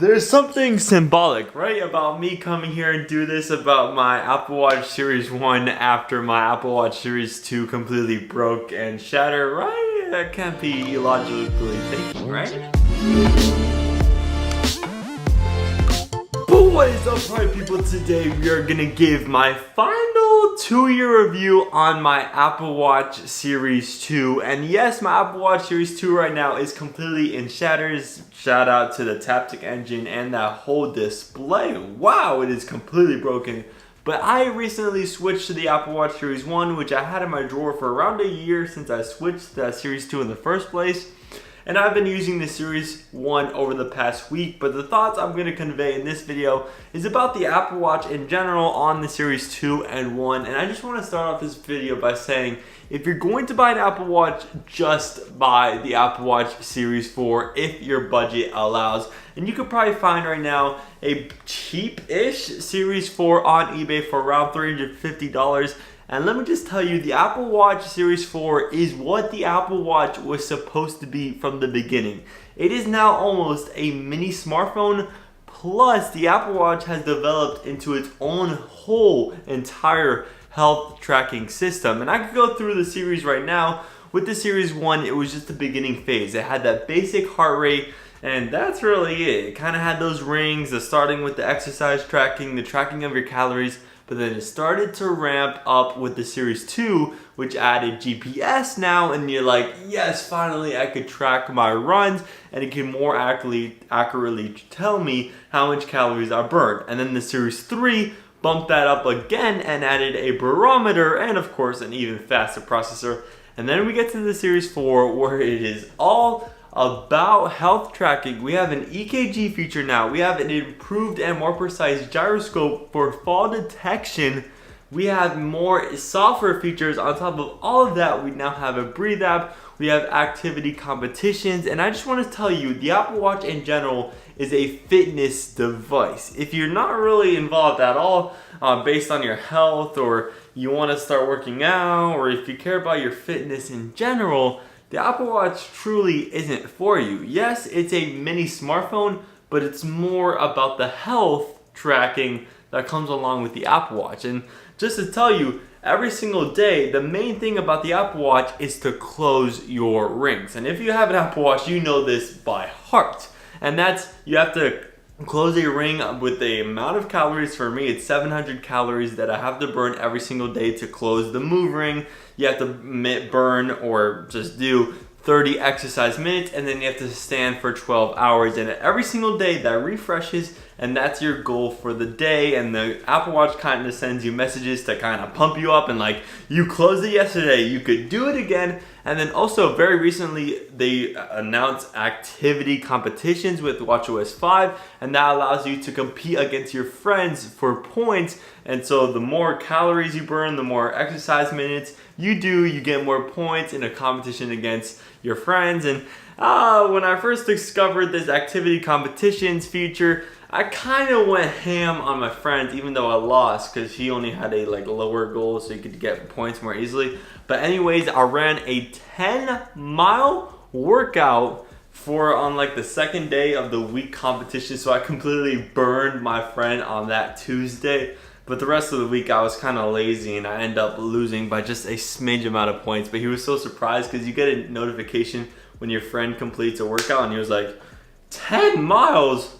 There's something symbolic, right, about me coming here and do this about my Apple Watch Series 1 after my Apple Watch Series 2 completely broke and shattered, right? That can't be illogically thinking, right? But what is up, party people? Today we are gonna give my final 2-year review on my Apple Watch Series 2. And yes, my Apple Watch Series 2 right now is completely in shatters. Shout out to the Taptic engine and that whole display. Wow, it is completely broken. But I recently switched to the Apple Watch Series 1, which I had in my drawer for around a year since I switched to that Series 2 in the first place. And I've been using the Series 1 over the past week, but the thoughts I'm going to convey in this video is about the Apple Watch in general on the Series 2 and 1. And I just want to start off this video by saying, if you're going to buy an Apple Watch, just buy the Apple Watch Series 4 if your budget allows. And you could probably find right now a cheap-ish Series 4 on eBay for around $350. And let me just tell you, the Apple Watch Series 4 is what the Apple Watch was supposed to be from the beginning. It is now almost a mini smartphone, plus the Apple Watch has developed into its own whole entire health tracking system. And I could go through the series right now. With the Series 1, it was just the beginning phase. It had that basic heart rate, and that's really it. It kind of had those rings, starting with the exercise tracking, the tracking of your calories. But then it started to ramp up with the Series 2, which added GPS now, and you're like, yes, finally I could track my runs, and it can more accurately tell me how much calories I burned. And then the Series 3 bumped that up again and added a barometer and of course an even faster processor. And then we get to the Series 4 where it is all about health tracking. We have an EKG feature now. We have an improved and more precise gyroscope for fall detection. We have more software features on top of all of that. We now have a breathe app. We have activity competitions. And I just want to tell you, the Apple Watch in general is a fitness device. If you're not really involved at all based on your health, or you want to start working out, or if you care about your fitness in general, the Apple Watch truly isn't for you. Yes, it's a mini smartphone, but it's more about the health tracking that comes along with the Apple Watch. And just to tell you, every single day, the main thing about the Apple Watch is to close your rings. And if you have an Apple Watch, you know this by heart. And that's, you have to close a ring with the amount of calories. For me, it's 700 calories that I have to burn every single day to close the move ring. You have to burn or just do 30 exercise minutes, and then you have to stand for 12 hours. And every single day that refreshes, and that's your goal for the day. And the Apple Watch kind of sends you messages to kind of pump you up and like, you closed it yesterday, you could do it again. And then also very recently they announced activity competitions with watchOS 5, and that allows you to compete against your friends for points. And so the more calories you burn, the more exercise minutes you do, you get more points in a competition against your friends. And when I first discovered this activity competitions feature, I kind of went ham on my friends, even though I lost because he only had a lower goal so he could get points more easily. But anyways, I ran a 10-mile workout on the second day of the week competition, so I completely burned my friend on that Tuesday. But the rest of the week I was kind of lazy and I ended up losing by just a smidge amount of points. But he was so surprised because you get a notification when your friend completes a workout, and he was like, 10 miles?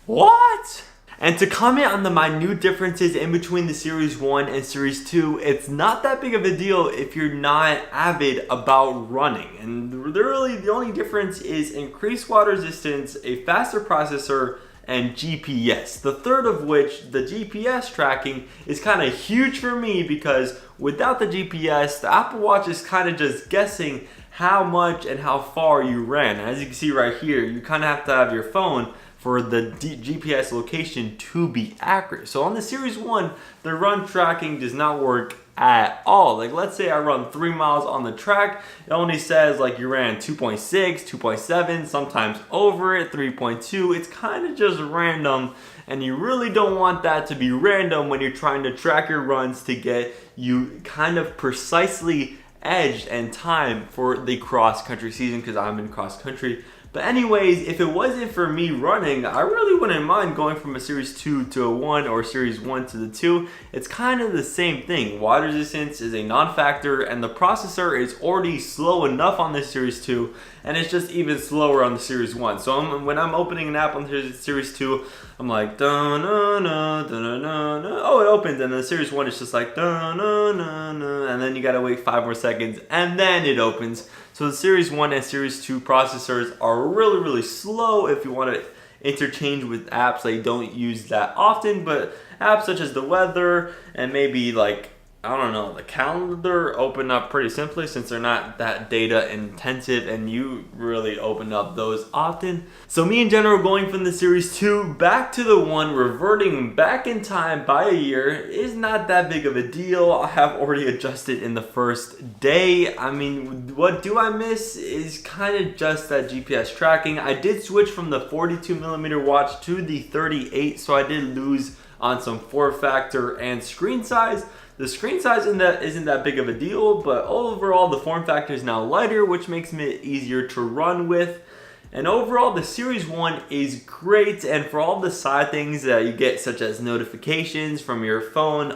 What? And to comment on the minute differences in between the Series 1 and Series 2, it's not that big of a deal if you're not avid about running. And really the only difference is increased water resistance, a faster processor, and GPS. The third of which, the GPS tracking, is kind of huge for me because without the GPS, the Apple Watch is kind of just guessing how much and how far you ran. As you can see right here, you kind of have to have your phone for the GPS location to be accurate. So on the Series 1, the run tracking does not work at all. Like, let's say I run 3 miles on the track, it only says like you ran 2.6, 2.7, sometimes over it, 3.2. It's kind of just random, and you really don't want that to be random when you're trying to track your runs to get you kind of precisely edged and timed for the cross-country season, because I'm in cross-country. But anyways, if it wasn't for me running, I really wouldn't mind going from a Series 2 to a 1 or Series 1 to the 2. It's kind of the same thing. Water resistance is a non-factor and the processor is already slow enough on the Series 2 and it's just even slower on the Series 1. So when I'm opening an app on the Series 2, I'm like, da-na-na, da-na-na-na. Oh, it opens, and the Series 1 is just like, da-na-na-na, and then you gotta wait 5 more seconds, and then it opens. So the Series 1 and Series 2 processors are really, really slow if you want to interchange with apps that you don't use that often, but apps such as the weather and maybe like, I don't know, the calendar open up pretty simply since they're not that data intensive and you really open up those often. So me in general going from the Series 2 back to the 1, reverting back in time by a year is not that big of a deal. I have already adjusted in the first day. I mean, what do I miss is kind of just that GPS tracking. I did switch from the 42mm watch to the 38, so I did lose on some form factor and screen size. The screen size isn't that big of a deal, but overall the form factor is now lighter, which makes it easier to run with. And overall, the Series 1 is great, and for all the side things that you get, such as notifications from your phone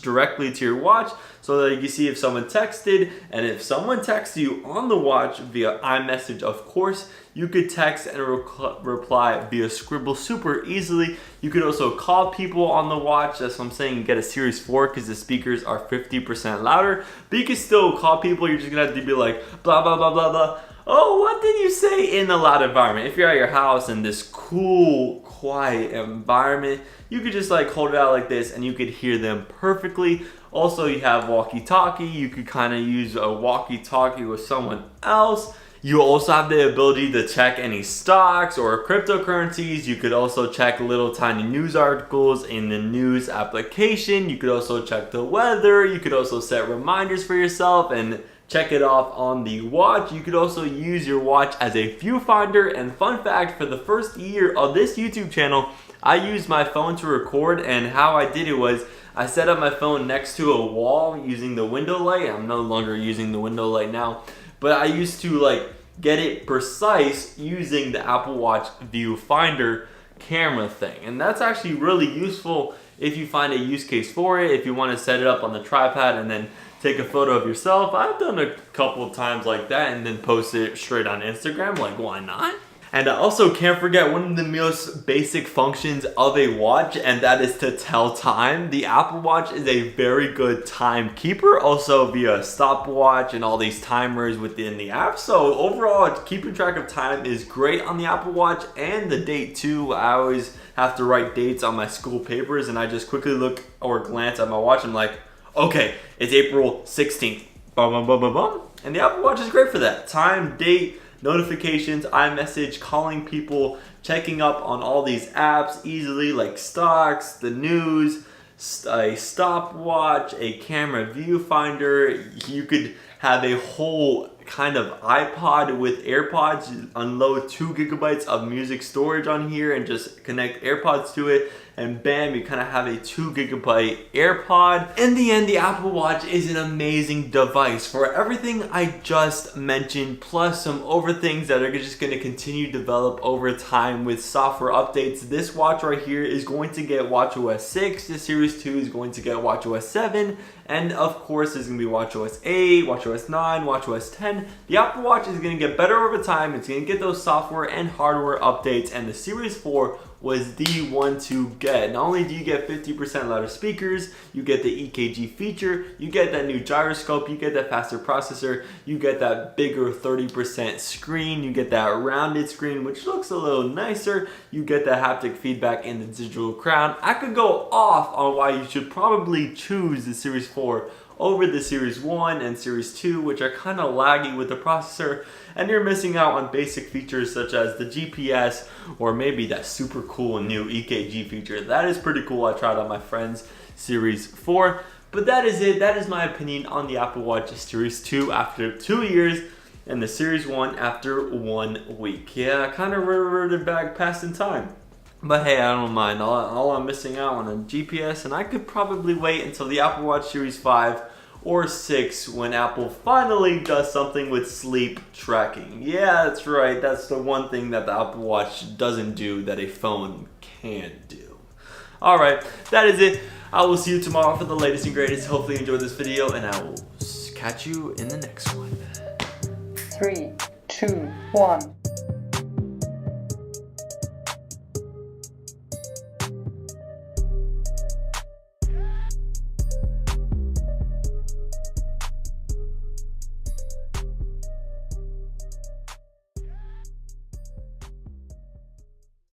directly to your watch, so that you can see if someone texted, and if someone texts you on the watch via iMessage, of course, you could text and reply via Scribble super easily. You could also call people on the watch. That's what I'm saying. You get a Series 4 because the speakers are 50% louder, but you can still call people. You're just gonna have to be like, blah, blah, blah, blah, blah. Oh, what did you say, in a loud environment? If you're at your house in this cool, quiet environment, you could just like hold it out like this and you could hear them perfectly. Also, you have walkie-talkie. You could kind of use a walkie-talkie with someone else. You also have the ability to check any stocks or cryptocurrencies. You could also check little tiny news articles in the news application. You could also check the weather. You could also set reminders for yourself and check it off on the watch. You could also use your watch as a viewfinder. And fun fact, for the first year of this YouTube channel, I used my phone to record, and how I did it was I set up my phone next to a wall using the window light. I'm no longer using the window light now, but I used to like get it precise using the Apple Watch viewfinder camera thing. And that's actually really useful if you find a use case for it, if you want to set it up on the tripod and then take a photo of yourself. I've done a couple of times like that and then post it straight on Instagram. Like, why not? And I also can't forget one of the most basic functions of a watch, and that is to tell time. The Apple Watch is a very good timekeeper, also via stopwatch and all these timers within the app. So overall, keeping track of time is great on the Apple Watch, and the date too. I always have to write dates on my school papers, and I just quickly look or glance at my watch and I'm like, okay, it's April 16th. Bum, bum, bum, bum, bum. And the Apple Watch is great for that. Time, date, notifications, iMessage, calling people, checking up on all these apps easily, like stocks, the news, a stopwatch, a camera viewfinder. You could have a whole kind of iPod with AirPods, unload 2 gigabytes of music storage on here and just connect AirPods to it, and bam, you kind of have a 2 gigabyte AirPod. In the end, the Apple Watch is an amazing device for everything I just mentioned, plus some over things that are just going to continue to develop over time with software updates. This watch right here is going to get watchOS 6, the Series 2 is going to get watchOS 7, and of course there's going to be watchOS 8, watchOS 9, watchOS 10. The Apple Watch is going to get better over time. It's going to get those software and hardware updates, and the Series 4 was the one to get. Not only do you get 50% louder speakers, you get the EKG feature, you get that new gyroscope, you get that faster processor, you get that bigger 30% screen, you get that rounded screen which looks a little nicer, you get that haptic feedback in the digital crown. I could go off on why you should probably choose the Series 4 over the Series 1 and Series 2, which are kind of laggy with the processor, and you're missing out on basic features such as the GPS or maybe that super cool new EKG feature. That is pretty cool. I tried on my friend's Series 4. But that is it. That is my opinion on the Apple Watch Series 2 after 2 years and the Series 1 after 1 week. Yeah, I kind of reverted back past in time. But hey, I don't mind. All I'm missing out on a GPS, and I could probably wait until the Apple Watch Series 5 or 6 when Apple finally does something with sleep tracking. Yeah, that's right. That's the one thing that the Apple Watch doesn't do that a phone can do. Alright, that is it. I will see you tomorrow for the latest and greatest. Hopefully you enjoyed this video, and I will catch you in the next one. 3, 2, 1.